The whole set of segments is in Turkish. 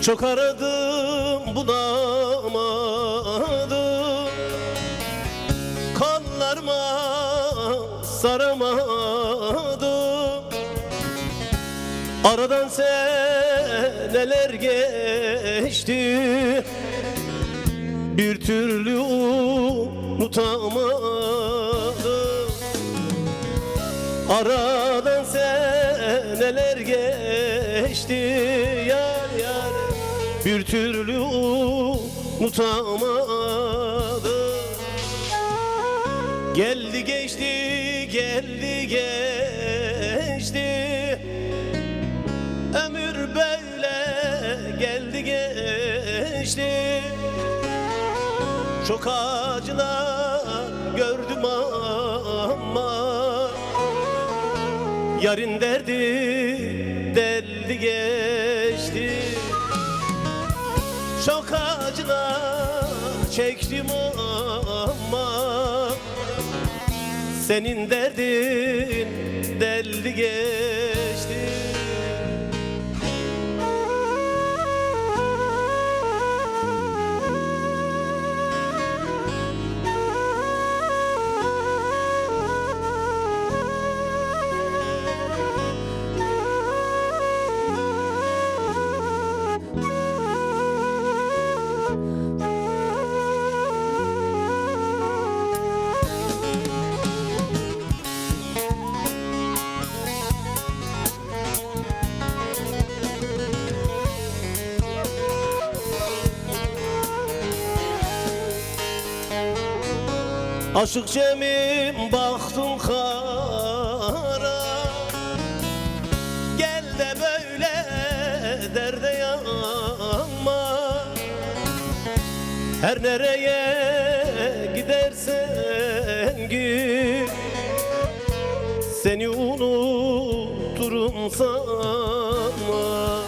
Çok aradım bulamadım, kollarıma saramadım. Aradan seneler geçti, bir türlü unutamadım. Aradan seneler geçti, yar yar, bir türlü unutamadım. Geldi geçti, geldi geçti, ömür böyle geldi geçti. Çok acılar gördüm ama yarın derdi deldi geçti. Çok acılar çektim ama senin derdin deldi geçti. Aşık Cem'im baktım kara, gel de böyle derde yanma. Her nereye gidersen git, seni unuturum sanma.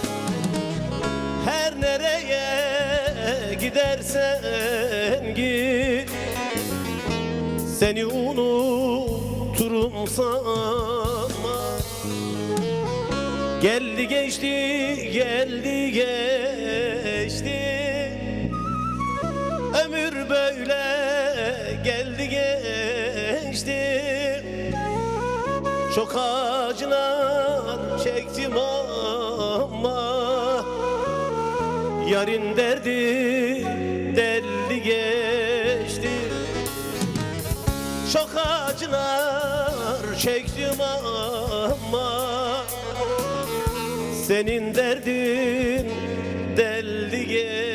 Her nereye gidersen git, seni unuturum sanma. Geldi geçti, geldi geçti, ömür böyle geldi geçti. Çok acılar çektim ama yarın derdi deldi geçti. Çok acılar çektim ama senin derdin deldi geçti.